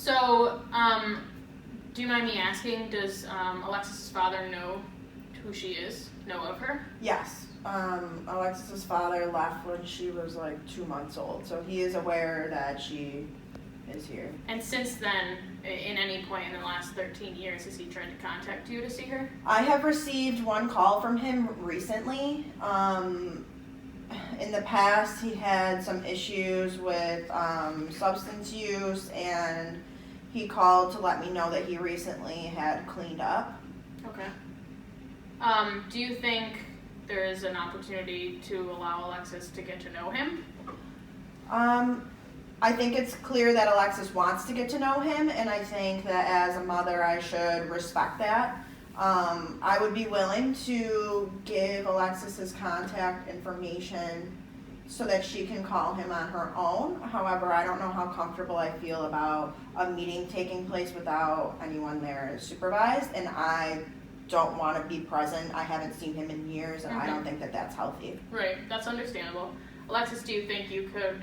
So, do you mind me asking, does Alexis's father know who she is? Know of her? Yes. Alexis's father left when she was like 2 months old, so he is aware that she is here. And since then, in any point in the last 13 years, has he tried to contact you to see her? I have received one call from him recently. In the past, he had some issues with substance use, and he called to let me know that he recently had cleaned up. Okay. Do you think there is an opportunity to allow Alexis to get to know him? I think it's clear that Alexis wants to get to know him, and I think that as a mother, I should respect that. I would be willing to give Alexis his contact information so that she can call him on her own. However, I don't know how comfortable I feel about a meeting taking place without anyone there supervised, and I don't want to be present. I haven't seen him in years, and I don't think that that's healthy. Right, that's understandable. Alexis, do you think you could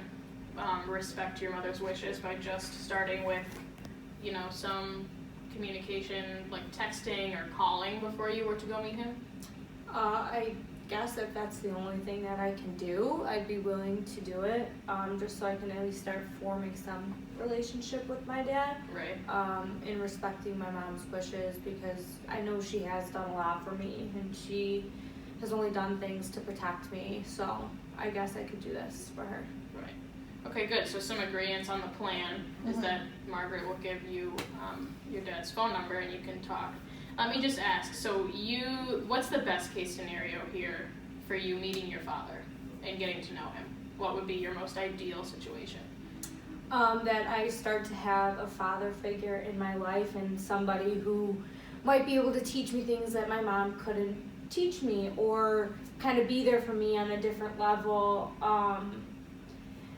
respect your mother's wishes by just starting with, some communication, like texting or calling before you were to go meet him? I guess if that's the only thing that I can do, I'd be willing to do it, just so I can at least start forming some relationship with my dad. Right. And respecting my mom's wishes, because I know she has done a lot for me, and she has only done things to protect me, so I guess I could do this for her. Right. Okay, good. So some agreements on the plan is that Margaret will give you your dad's phone number and you can talk. Let me just ask, so what's the best case scenario here for you meeting your father and getting to know him? What would be your most ideal situation? That I start to have a father figure in my life, and somebody who might be able to teach me things that my mom couldn't teach me, or kind of be there for me on a different level.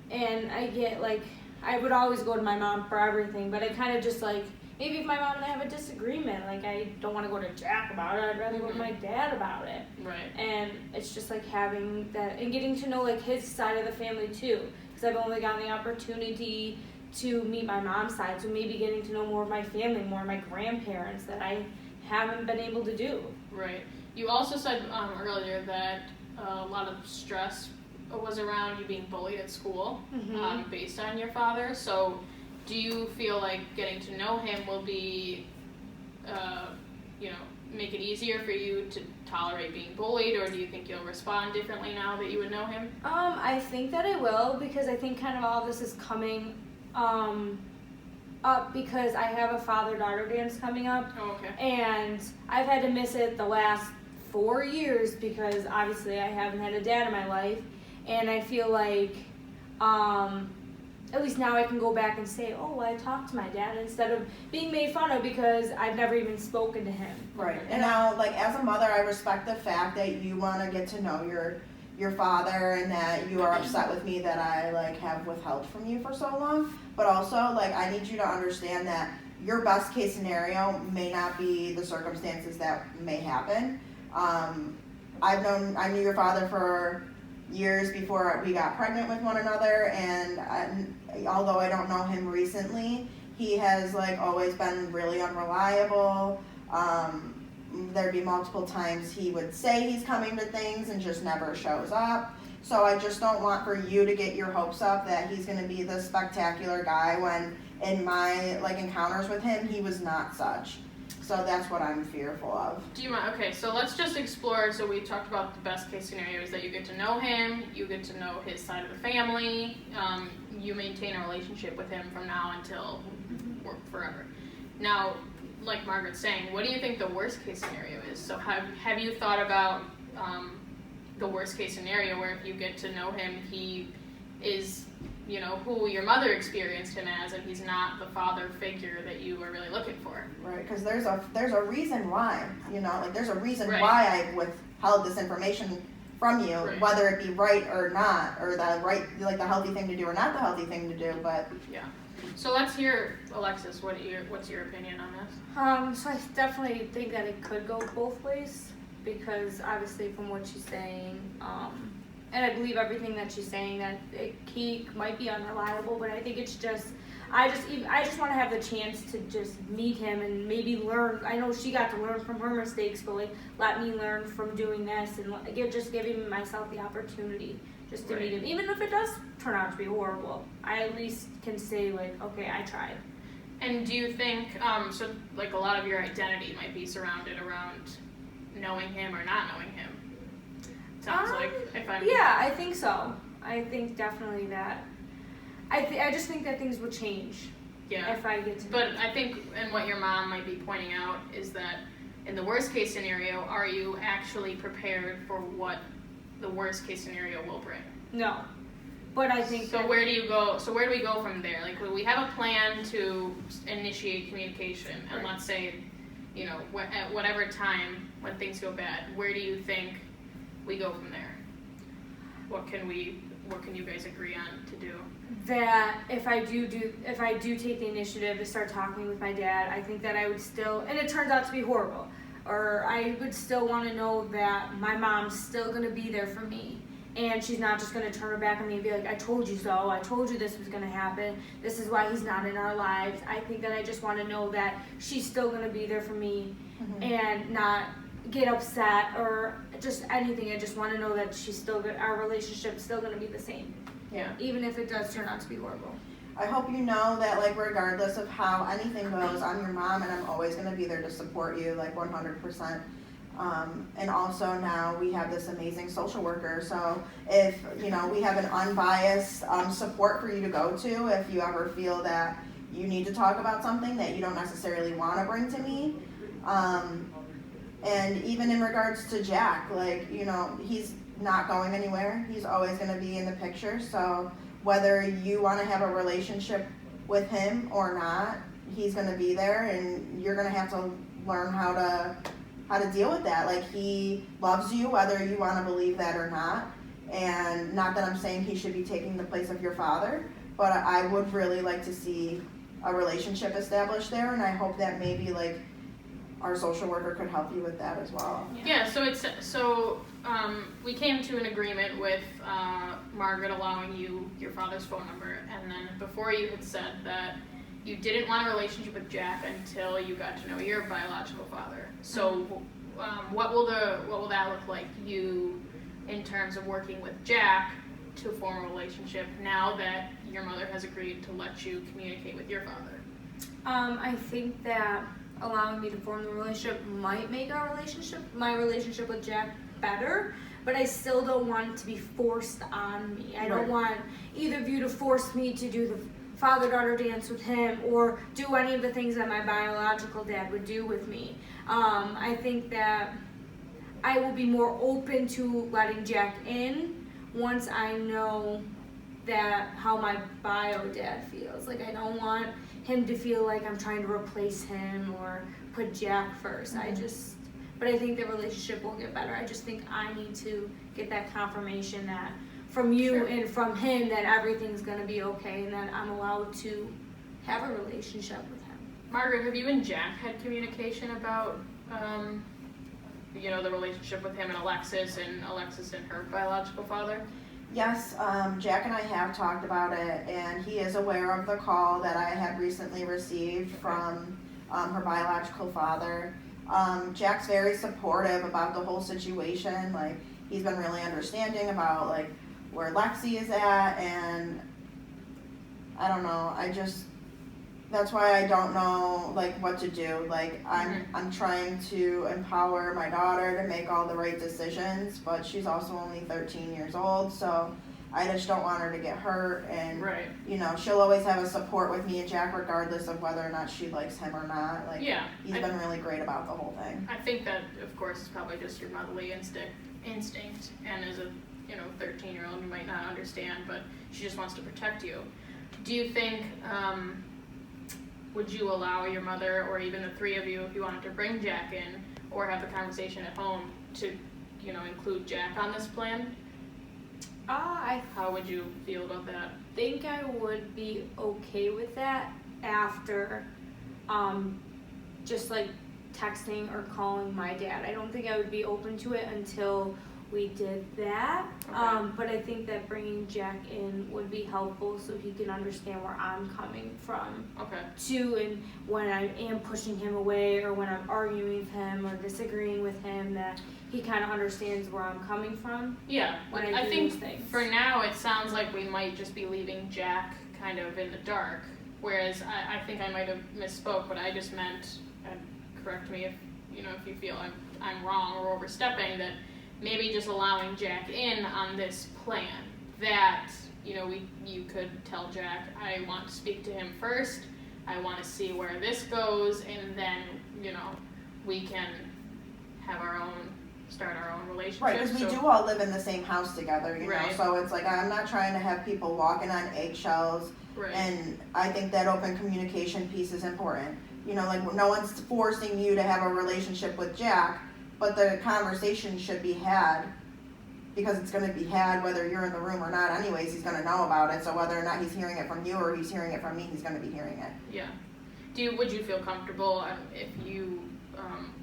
And I would always go to my mom for everything, but I kind of just maybe if my mom and I have a disagreement, I don't want to go to Jack about it, I'd rather go to my dad about it. Right. And it's just having that, and getting to know his side of the family too, because I've only gotten the opportunity to meet my mom's side, so maybe getting to know more of my family, more of my grandparents that I haven't been able to do. Right. You also said earlier that a lot of stress was around you being bullied at school based on your father. So do you feel like getting to know him will be, make it easier for you to tolerate being bullied, or do you think you'll respond differently now that you would know him? I think that I will, because I think kind of all this is coming up because I have a father-daughter dance coming up. Oh, okay. And I've had to miss it the last 4 years because obviously I haven't had a dad in my life. And I feel like, at least now I can go back and say, oh, I talked to my dad, instead of being made fun of because I've never even spoken to him. Right. And now, as a mother, I respect the fact that you want to get to know your father, and that you are upset with me that I, have withheld from you for so long. But also, I need you to understand that your best case scenario may not be the circumstances that may happen. I knew your father for years before we got pregnant with one another, and although I don't know him recently, he has always been really unreliable. There'd be multiple times he would say he's coming to things and just never shows up. So I just don't want for you to get your hopes up that he's going to be this spectacular guy, when in my encounters with him, he was not such. So that's what I'm fearful of. Do you mind? Okay, so let's just explore. So we talked about the best case scenario is that you get to know him, you get to know his side of the family, you maintain a relationship with him from now until forever. Now, like Margaret's saying, what do you think the worst case scenario is? So have you thought about the worst case scenario where if you get to know him, he is, who your mother experienced him as, and he's not the father figure that you were really looking for? Right, because there's a reason why, there's a reason Right. why I withheld this information from you, Right. whether it be right or not, or the right, the healthy thing to do or not the healthy thing to do, but. Yeah. So let's hear, Alexis, what's your opinion on this? So I definitely think that it could go both ways, because obviously from what she's saying, and I believe everything that she's saying, that he might be unreliable, but I think it's just, I just want to have the chance to just meet him and maybe learn. I know she got to learn from her mistakes, but like let me learn from doing this and just giving myself the opportunity just to meet him. Even if it does turn out to be horrible, I at least can say like, okay, I tried. And do you think, so like a lot of your identity might be surrounded around knowing him or not knowing him? Sounds like, if I'm... Yeah, I think so. I think definitely that. I just think that things will change. Yeah. If I get to. But I think, and what your mom might be pointing out is that in the worst case scenario, are you actually prepared for what the worst case scenario will bring? No. But I think. So where do you go? So where do we go from there? Like, we have a plan to initiate communication, and let's say, you know, at whatever time when things go bad, where do you think we go from there? What can you guys agree on to do? That if I do take the initiative to start talking with my dad, I think that I would still, and it turns out to be horrible, or I would still want to know that my mom's still going to be there for me. And she's not just going to turn her back on me and be like, I told you so, I told you this was going to happen, this is why he's not in our lives. I think that I just want to know that she's still going to be there for me and not get upset or just anything. I just want to know that she's still good, our relationship's still going to be the same. Yeah. Even if it does turn out to be horrible. I hope you know that, like, regardless of how anything goes, I'm your mom and I'm always going to be there to support you, like, 100%. And also now we have this amazing social worker, so if, you know, we have an unbiased support for you to go to if you ever feel that you need to talk about something that you don't necessarily want to bring to me. And even in regards to Jack, like, you know, he's not going anywhere. He's always going to be in the picture. So whether you want to have a relationship with him or not, he's going to be there, and you're going to have to learn how to deal with that. Like, he loves you whether you want to believe that or not. And not that I'm saying he should be taking the place of your father, but I would really like to see a relationship established there, and I hope that maybe, like, our social worker could help you with that as well. Yeah, so we came to an agreement with Margaret allowing you your father's phone number, and then before you had said that you didn't want a relationship with Jack until you got to know your biological father. So what will that look like, you, in terms of working with Jack to form a relationship now that your mother has agreed to let you communicate with your father? I think that allowing me to form the relationship might make my relationship with Jack better, but I still don't want it to be forced on me. I don't want either of you to force me to do the father-daughter dance with him or do any of the things that my biological dad would do with me. I think that I will be more open to letting Jack in once I know that how my bio dad feels. Like, I don't want him to feel like I'm trying to replace him or put Jack first. But I think the relationship will get better. I just think I need to get that confirmation that from you and from him that everything's going to be okay and that I'm allowed to have a relationship with him. Margaret, have you and Jack had communication about, the relationship with him and Alexis and her biological father? Yes, Jack and I have talked about it, and he is aware of the call that I had recently received from her biological father. Jack's very supportive about the whole situation. Like, he's been really understanding about, like, where Lexi is at, and I don't know, that's why I don't know, like, what to do. Like, I'm trying to empower my daughter to make all the right decisions, but she's also only 13 years old, so I just don't want her to get hurt, and you know, she'll always have a support with me and Jack regardless of whether or not she likes him or not. Like, he's been really great about the whole thing. I think that, of course, is probably just your motherly instinct, and as a 13-year-old, you might not understand, but she just wants to protect you. Do you think, would you allow your mother, or even the three of you, if you wanted to bring Jack in, or have the conversation at home, to, include Jack on this plan? How would you feel about that? I think I would be okay with that after just like texting or calling my dad. I don't think I would be open to it until we did that. Okay. But I think that bringing Jack in would be helpful so he can understand where I'm coming from Okay. too, and when I am pushing him away or when I'm arguing with him or disagreeing with him, that he kind of understands where I'm coming from. Yeah, When I I do think those things. for now it sounds like we might just be leaving Jack kind of in the dark. Whereas I think I might have misspoke, but I just meant, and correct me if if you feel I'm wrong or overstepping, that maybe just allowing Jack in on this plan. That you could tell Jack, I want to speak to him first. I want to see where this goes, and then we can have start our own relationship. Right, because we do all live in the same house together, Right. so it's like I'm not trying to have people walking on eggshells, Right. and I think that open communication piece is important. Like no one's forcing you to have a relationship with Jack, but the conversation should be had because it's going to be had whether you're in the room or not anyways. He's going to know about it, so whether or not he's hearing it from you or he's hearing it from me, he's going to be hearing it. Yeah. Would you feel comfortable if you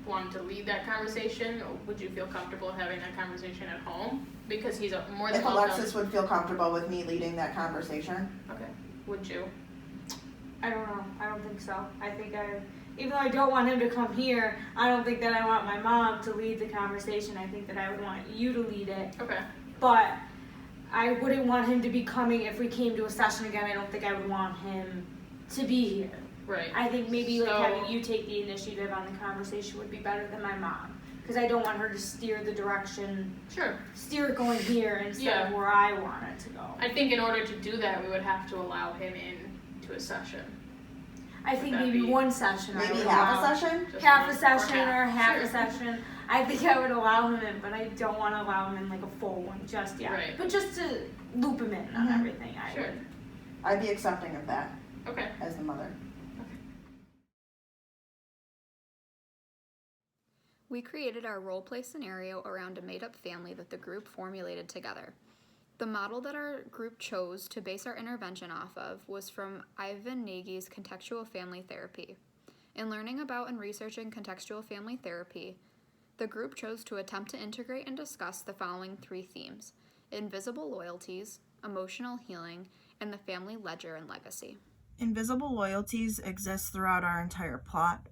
wanted to lead that conversation? Or would you feel comfortable having that conversation at home? Because he's more than If welcome. Alexis would feel comfortable with me leading that conversation. Okay. Would you? I don't know. I don't think so. I think even though I don't want him to come here, I don't think that I want my mom to lead the conversation. I think that I would want you to lead it. Okay. But I wouldn't want him to be coming if we came to a session again. I don't think I would want him to be here. Right. I think maybe So- having you take the initiative on the conversation would be better than my mom. Because I don't want her to steer the direction, Sure. steer it going here instead of Yeah. where I want it to go. I think in order to do that, we would have to allow him in to a session. I think Would that maybe be- one session. I Maybe would half allow. a session? Just Half one a session or half Sure. a session. I think I would allow him in, but I don't want to allow him in like a full one just yet. Right. But just to loop him in on Mhm. everything, I Sure. would. I'd be accepting of that Okay. as the mother. We created our role-play scenario around a made-up family that the group formulated together. The model that our group chose to base our intervention off of was from Ivan Nagy's Contextual Family Therapy. In learning about and researching contextual family therapy, the group chose to attempt to integrate and discuss the following 3 themes: invisible loyalties, emotional healing, and the family ledger and legacy. Invisible loyalties exist throughout our entire plot,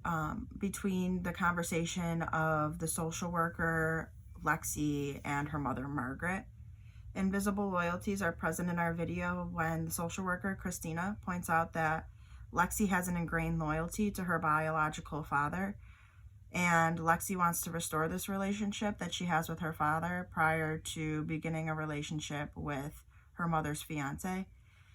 between the conversation of the social worker, Lexi, and her mother, Margaret. Invisible loyalties are present in our video when the social worker, Christina, points out that Lexi has an ingrained loyalty to her biological father, and Lexi wants to restore this relationship that she has with her father prior to beginning a relationship with her mother's fiance.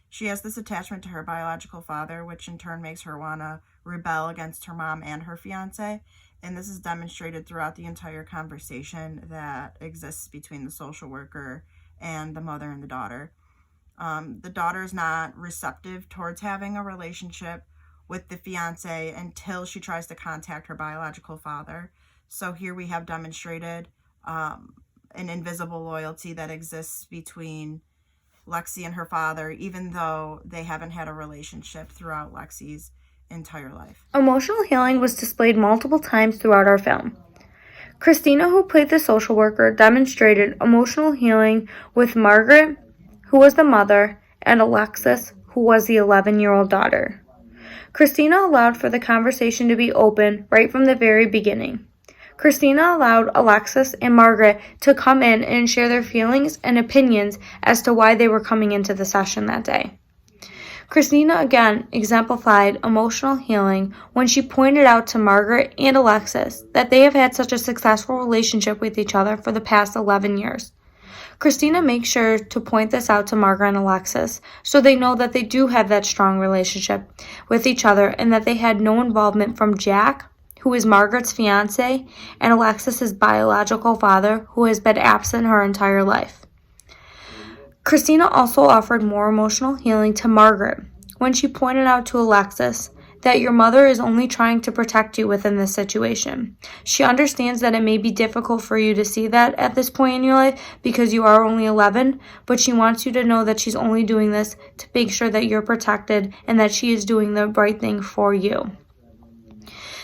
She has this attachment to her biological father, which in turn makes her want to rebel against her mom and her fiance. And this is demonstrated throughout the entire conversation that exists between the social worker and the mother and the daughter. The daughter is not receptive towards having a relationship with the fiance until she tries to contact her biological father. So here we have demonstrated an invisible loyalty that exists between Lexi and her father, even though they haven't had a relationship throughout Lexi's entire life. Emotional healing was displayed multiple times throughout our film. Christina, who played the social worker, demonstrated emotional healing with Margaret, who was the mother, and Alexis, who was the 11-year-old daughter. Christina allowed for the conversation to be open right from the very beginning. Christina allowed Alexis and Margaret to come in and share their feelings and opinions as to why they were coming into the session that day. Christina again exemplified emotional healing when she pointed out to Margaret and Alexis that they have had such a successful relationship with each other for the past 11 years. Christina makes sure to point this out to Margaret and Alexis so they know that they do have that strong relationship with each other and that they had no involvement from Jack, who is Margaret's fiance, and Alexis's biological father, who has been absent her entire life. Christina also offered more emotional healing to Margaret when she pointed out to Alexis that your mother is only trying to protect you within this situation. She understands that it may be difficult for you to see that at this point in your life because you are only 11, but she wants you to know that she's only doing this to make sure that you're protected and that she is doing the right thing for you.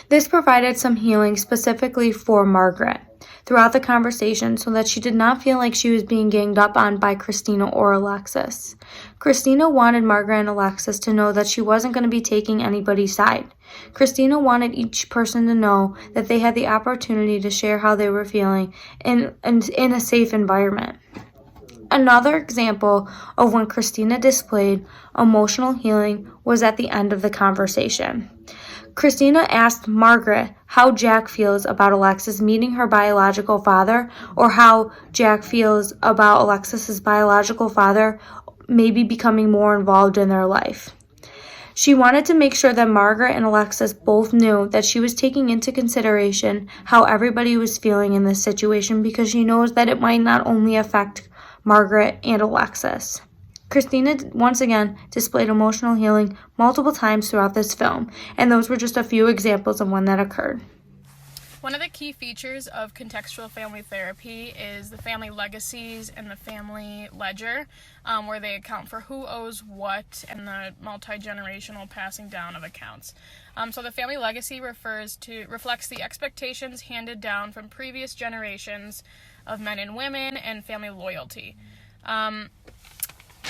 This provided some healing specifically for Margaret. throughout the conversation so that she did not feel like she was being ganged up on by Christina or Alexis. Christina wanted Margaret and Alexis to know that she wasn't going to be taking anybody's side. Christina wanted each person to know that they had the opportunity to share how they were feeling in a safe environment. Another example of when Christina displayed emotional healing was at the end of the conversation. Christina asked Margaret how Jack feels about Alexis meeting her biological father, or how Jack feels about Alexis's biological father maybe becoming more involved in their life. She wanted to make sure that Margaret and Alexis both knew that she was taking into consideration how everybody was feeling in this situation, because she knows that it might not only affect Margaret and Alexis. Christina once again displayed emotional healing multiple times throughout this film, and those were just a few examples of when that occurred. One of the key features of contextual family therapy is the family legacies and the family ledger, where they account for who owes what and the multi-generational passing down of accounts. So the family legacy reflects the expectations handed down from previous generations of men and women and family loyalty.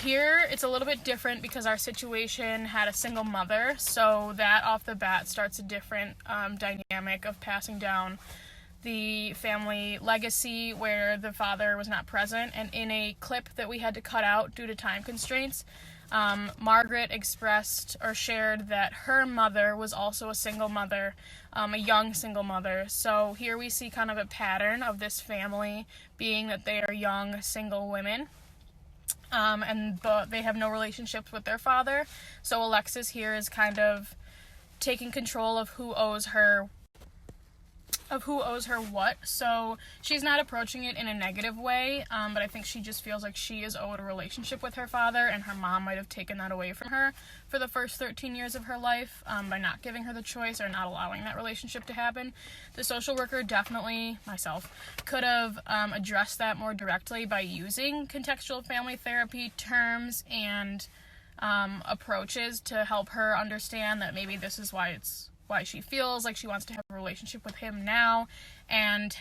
Here, it's a little bit different because our situation had a single mother, so that off the bat starts a different dynamic of passing down the family legacy where the father was not present. And in a clip that we had to cut out due to time constraints, Margaret expressed or shared that her mother was also a single mother, a young single mother. So here we see kind of a pattern of this family being that they are young single women. But they have no relationships with their father. So Alexis here is kind of taking control of who owes her what. So she's not approaching it in a negative way, but I think she just feels like she is owed a relationship with her father, and her mom might have taken that away from her for the first 13 years of her life by not giving her the choice or not allowing that relationship to happen. The social worker definitely, myself, could have addressed that more directly by using contextual family therapy terms and approaches to help her understand that maybe this is why she feels like she wants to have a relationship with him now, and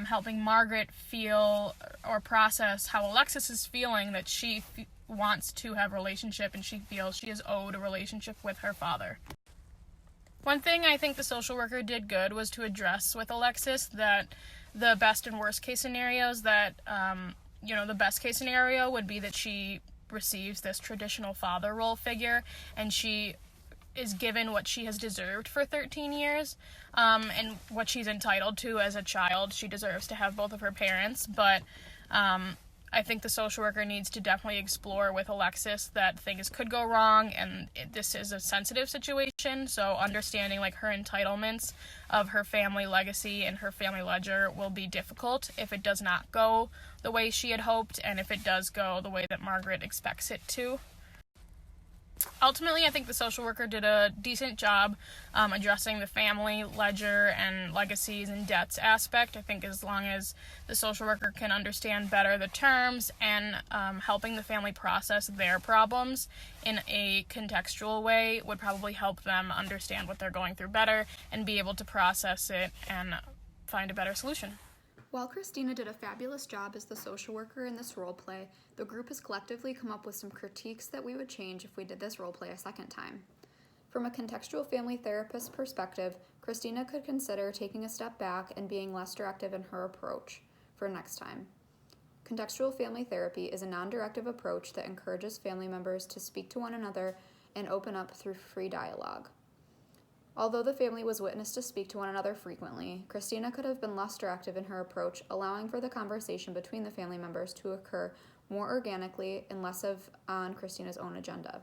helping Margaret feel or process how Alexis is feeling, that she wants to have a relationship and she feels she is owed a relationship with her father. One thing I think the social worker did good was to address with Alexis that the best and worst case scenarios, that the best case scenario would be that she receives this traditional father role figure and she is given what she has deserved for 13 years, and what she's entitled to as a child. She deserves to have both of her parents, but I think the social worker needs to definitely explore with Alexis that things could go wrong, and this is a sensitive situation, so understanding like her entitlements of her family legacy and her family ledger will be difficult if it does not go the way she had hoped, and if it does go the way that Margaret expects it to. Ultimately, I think the social worker did a decent job addressing the family ledger and legacies and debts aspect. I think as long as the social worker can understand better the terms and helping the family process their problems in a contextual way would probably help them understand what they're going through better and be able to process it and find a better solution. While Christina did a fabulous job as the social worker in this role play, the group has collectively come up with some critiques that we would change if we did this role play a second time. From a contextual family therapist perspective, Christina could consider taking a step back and being less directive in her approach for next time. Contextual family therapy is a non-directive approach that encourages family members to speak to one another and open up through free dialogue. Although the family was witnessed to speak to one another frequently, Christina could have been less directive in her approach, allowing for the conversation between the family members to occur more organically and less on Christina's own agenda.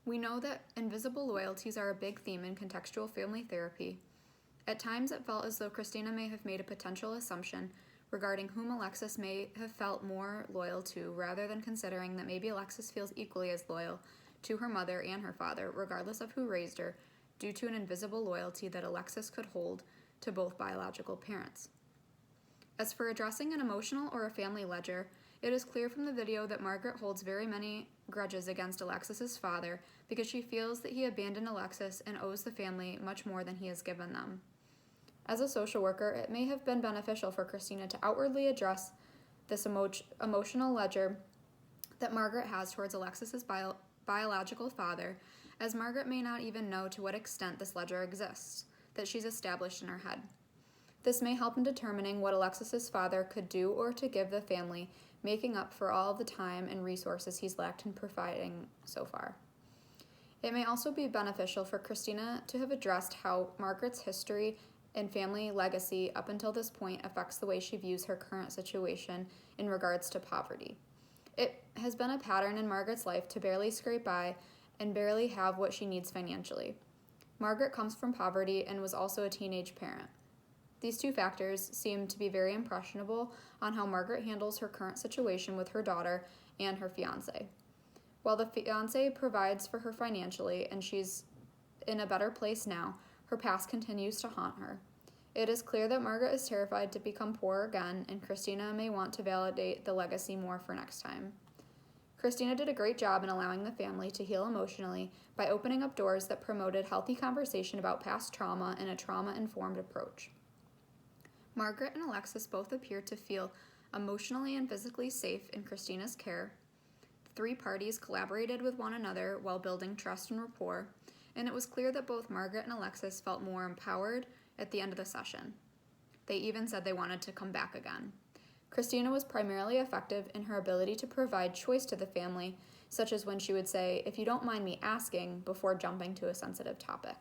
We know that invisible loyalties are a big theme in contextual family therapy. At times it felt as though Christina may have made a potential assumption regarding whom Alexis may have felt more loyal to, rather than considering that maybe Alexis feels equally as loyal to her mother and her father, regardless of who raised her, due to an invisible loyalty that Alexis could hold to both biological parents. As for addressing an emotional or a family ledger, it is clear from the video that Margaret holds very many grudges against Alexis's father because she feels that he abandoned Alexis and owes the family much more than he has given them. As a social worker, it may have been beneficial for Christina to outwardly address this emotional ledger that Margaret has towards Alexis's biological father, as Margaret may not even know to what extent this ledger exists, that she's established in her head. This may help in determining what Alexis's father could do or to give the family, making up for all of the time and resources he's lacked in providing so far. It may also be beneficial for Christina to have addressed how Margaret's history and family legacy up until this point affects the way she views her current situation in regards to poverty. It has been a pattern in Margaret's life to barely scrape by and barely have what she needs financially. Margaret comes from poverty and was also a teenage parent. These two factors seem to be very impressionable on how Margaret handles her current situation with her daughter and her fiancé. While the fiancé provides for her financially and she's in a better place now, her past continues to haunt her. It is clear that Margaret is terrified to become poor again, and Christina may want to validate the legacy more for next time. Christina did a great job in allowing the family to heal emotionally by opening up doors that promoted healthy conversation about past trauma and a trauma-informed approach. Margaret and Alexis both appear to feel emotionally and physically safe in Christina's care. The three parties collaborated with one another while building trust and rapport, and it was clear that both Margaret and Alexis felt more empowered at the end of the session. They even said they wanted to come back again. Christina was primarily effective in her ability to provide choice to the family, such as when she would say, "If you don't mind me asking," before jumping to a sensitive topic.